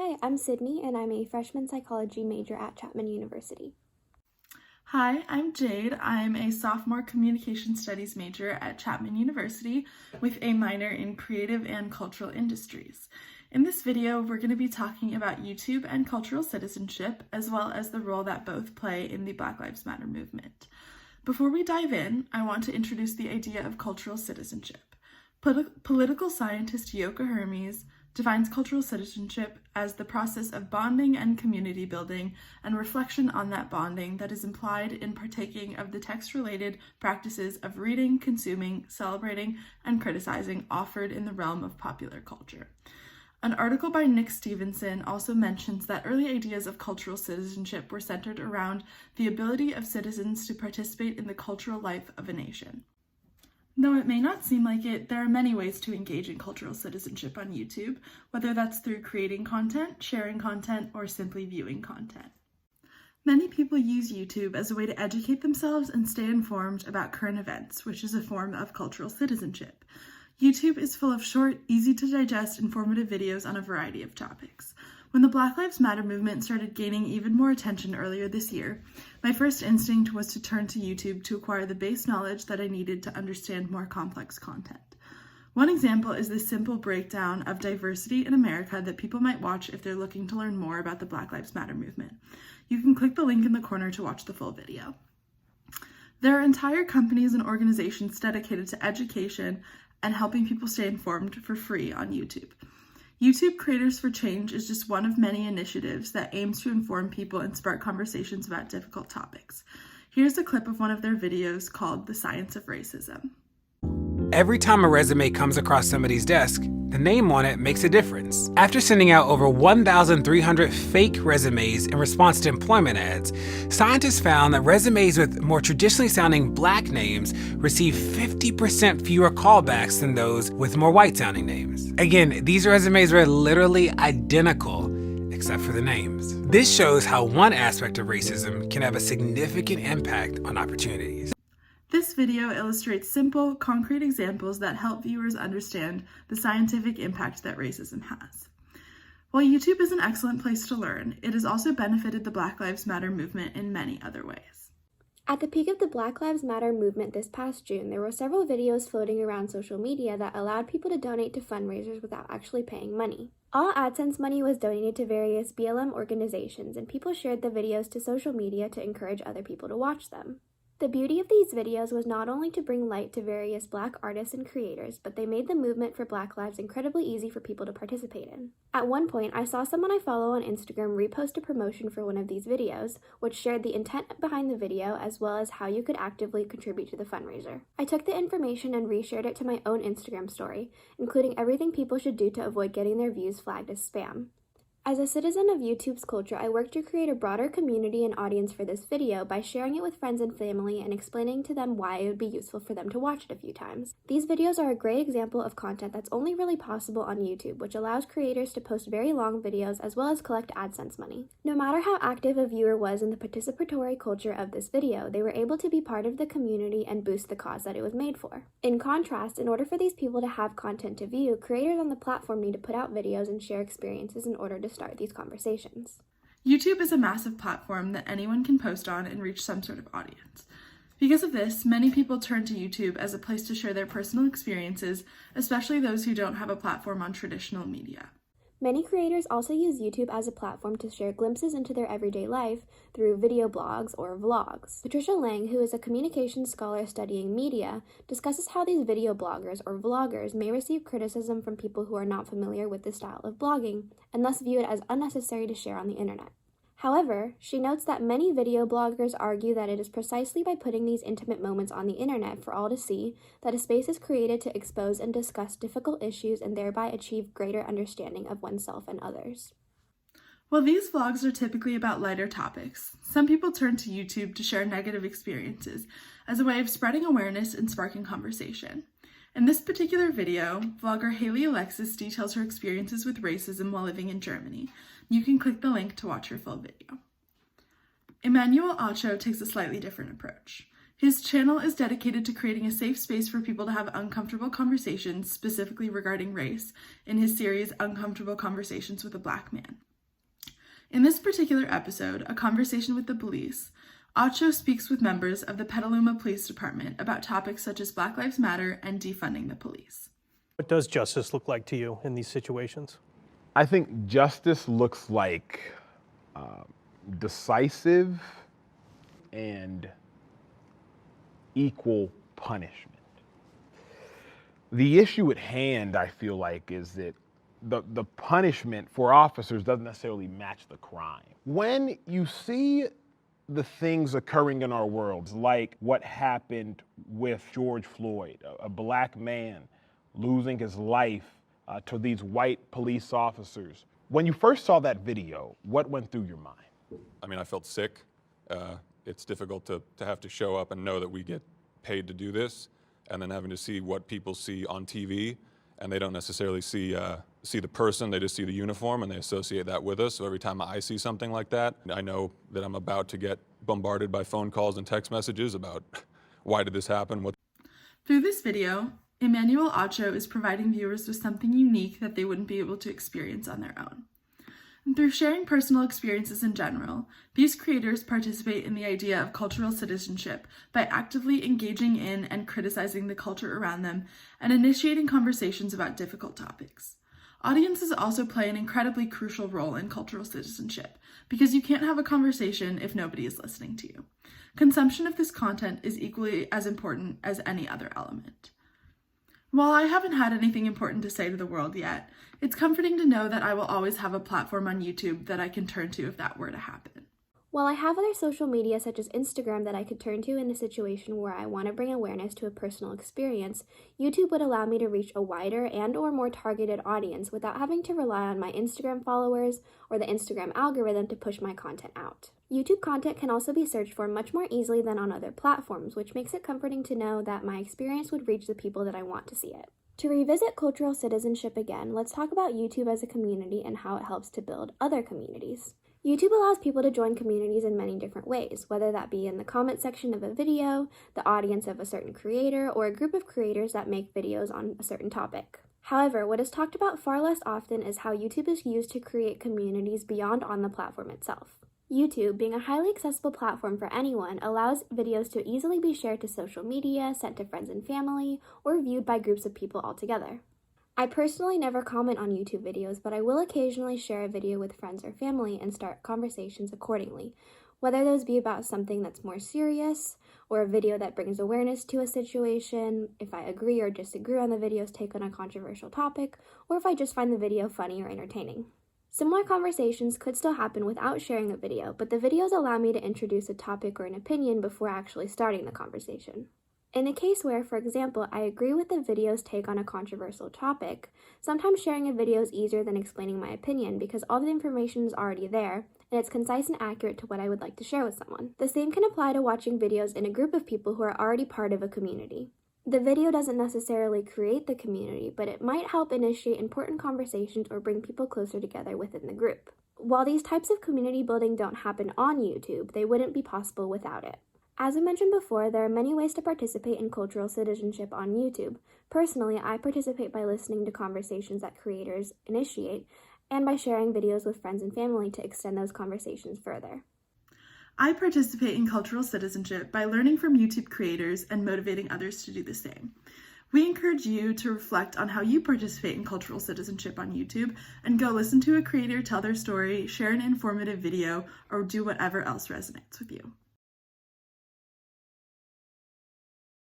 Hi, I'm Sydney, and I'm a freshman psychology major at Chapman University. Hi, I'm Jade. I'm a sophomore communication studies major at Chapman University with a minor in creative and cultural industries. In this video, we're going to be talking about YouTube and cultural citizenship, as well as the role that both play in the Black Lives Matter movement. Before we dive in, I want to introduce the idea of cultural citizenship. Political scientist Yoka Hermes defines cultural citizenship as the process of bonding and community building and reflection on that bonding that is implied in partaking of the text-related practices of reading, consuming, celebrating, and criticizing offered in the realm of popular culture. An article by Nick Stevenson also mentions that early ideas of cultural citizenship were centered around the ability of citizens to participate in the cultural life of a nation. Though it may not seem like it, there are many ways to engage in cultural citizenship on YouTube, whether that's through creating content, sharing content, or simply viewing content. Many people use YouTube as a way to educate themselves and stay informed about current events, which is a form of cultural citizenship. YouTube is full of short, easy to digest, informative videos on a variety of topics. When the Black Lives Matter movement started gaining even more attention earlier this year, my first instinct was to turn to YouTube to acquire the base knowledge that I needed to understand more complex content. One example is this simple breakdown of diversity in America that people might watch if they're looking to learn more about the Black Lives Matter movement. You can click the link in the corner to watch the full video. There are entire companies and organizations dedicated to education and helping people stay informed for free on YouTube. YouTube Creators for Change is just one of many initiatives that aims to inform people and spark conversations about difficult topics. Here's a clip of one of their videos called The Science of Racism. Every time a resume comes across somebody's desk, the name on it makes a difference. After sending out over 1,300 fake resumes in response to employment ads, scientists found that resumes with more traditionally sounding Black names receive 50% fewer callbacks than those with more white sounding names. Again, these resumes were literally identical, except for the names. This shows how one aspect of racism can have a significant impact on opportunities. This video illustrates simple, concrete examples that help viewers understand the scientific impact that racism has. While YouTube is an excellent place to learn, it has also benefited the Black Lives Matter movement in many other ways. At the peak of the Black Lives Matter movement this past June, there were several videos floating around social media that allowed people to donate to fundraisers without actually paying money. All AdSense money was donated to various BLM organizations, and people shared the videos to social media to encourage other people to watch them. The beauty of these videos was not only to bring light to various Black artists and creators, but they made the movement for Black lives incredibly easy for people to participate in. At one point, I saw someone I follow on Instagram repost a promotion for one of these videos, which shared the intent behind the video as well as how you could actively contribute to the fundraiser. I took the information and reshared it to my own Instagram story, including everything people should do to avoid getting their views flagged as spam. As a citizen of YouTube's culture, I worked to create a broader community and audience for this video by sharing it with friends and family and explaining to them why it would be useful for them to watch it a few times. These videos are a great example of content that's only really possible on YouTube, which allows creators to post very long videos as well as collect AdSense money. No matter how active a viewer was in the participatory culture of this video, they were able to be part of the community and boost the cause that it was made for. In contrast, in order for these people to have content to view, creators on the platform need to put out videos and share experiences in order to start these conversations. YouTube is a massive platform that anyone can post on and reach some sort of audience. Because of this, many people turn to YouTube as a place to share their personal experiences, especially those who don't have a platform on traditional media. Many creators also use YouTube as a platform to share glimpses into their everyday life through video blogs or vlogs. Patricia Lang, who is a communications scholar studying media, discusses how these video bloggers or vloggers may receive criticism from people who are not familiar with this style of blogging and thus view it as unnecessary to share on the internet. However, she notes that many video bloggers argue that it is precisely by putting these intimate moments on the internet for all to see that a space is created to expose and discuss difficult issues and thereby achieve greater understanding of oneself and others. While these vlogs are typically about lighter topics, some people turn to YouTube to share negative experiences as a way of spreading awareness and sparking conversation. In this particular video, vlogger Haley Alexis details her experiences with racism while living in Germany. You can click the link to watch her full video. Emmanuel Acho takes a slightly different approach. His channel is dedicated to creating a safe space for people to have uncomfortable conversations, specifically regarding race, in his series Uncomfortable Conversations with a Black Man. In this particular episode, A Conversation with the Police, Acho speaks with members of the Petaluma Police Department about topics such as Black Lives Matter and defunding the police. What does justice look like to you in these situations? I think justice looks like decisive and equal punishment. The issue at hand, I feel like, is that the punishment for officers doesn't necessarily match the crime. When you see the things occurring in our world, like what happened with George Floyd, a black man losing his life to these white police officers. When you first saw that video, what went through your mind? I mean, I felt sick. It's difficult to have to show up and know that we get paid to do this, and then having to see what people see on TV, and they don't necessarily see the person, they just see the uniform, and they associate that with us. So every time I see something like that, I know that I'm about to get bombarded by phone calls and text messages about why did this happen? Through this video, Emmanuel Acho is providing viewers with something unique that they wouldn't be able to experience on their own. And through sharing personal experiences in general, these creators participate in the idea of cultural citizenship by actively engaging in and criticizing the culture around them and initiating conversations about difficult topics. Audiences also play an incredibly crucial role in cultural citizenship because you can't have a conversation if nobody is listening to you. Consumption of this content is equally as important as any other element. While I haven't had anything important to say to the world yet, it's comforting to know that I will always have a platform on YouTube that I can turn to if that were to happen. While I have other social media such as Instagram that I could turn to in a situation where I want to bring awareness to a personal experience, YouTube would allow me to reach a wider and/or more targeted audience without having to rely on my Instagram followers or the Instagram algorithm to push my content out. YouTube content can also be searched for much more easily than on other platforms, which makes it comforting to know that my experience would reach the people that I want to see it. To revisit cultural citizenship again, let's talk about YouTube as a community and how it helps to build other communities. YouTube allows people to join communities in many different ways, whether that be in the comment section of a video, the audience of a certain creator, or a group of creators that make videos on a certain topic. However, what is talked about far less often is how YouTube is used to create communities beyond on the platform itself. YouTube, being a highly accessible platform for anyone, allows videos to easily be shared to social media, sent to friends and family, or viewed by groups of people altogether. I personally never comment on YouTube videos, but I will occasionally share a video with friends or family and start conversations accordingly, whether those be about something that's more serious, or a video that brings awareness to a situation, if I agree or disagree on the video's take on a controversial topic, or if I just find the video funny or entertaining. Similar conversations could still happen without sharing a video, but the videos allow me to introduce a topic or an opinion before actually starting the conversation. In a case where, for example, I agree with the video's take on a controversial topic, sometimes sharing a video is easier than explaining my opinion because all the information is already there, and it's concise and accurate to what I would like to share with someone. The same can apply to watching videos in a group of people who are already part of a community. The video doesn't necessarily create the community, but it might help initiate important conversations or bring people closer together within the group. While these types of community building don't happen on YouTube, they wouldn't be possible without it. As I mentioned before, there are many ways to participate in cultural citizenship on YouTube. Personally, I participate by listening to conversations that creators initiate and by sharing videos with friends and family to extend those conversations further. I participate in cultural citizenship by learning from YouTube creators and motivating others to do the same. We encourage you to reflect on how you participate in cultural citizenship on YouTube and go listen to a creator tell their story, share an informative video, or do whatever else resonates with you.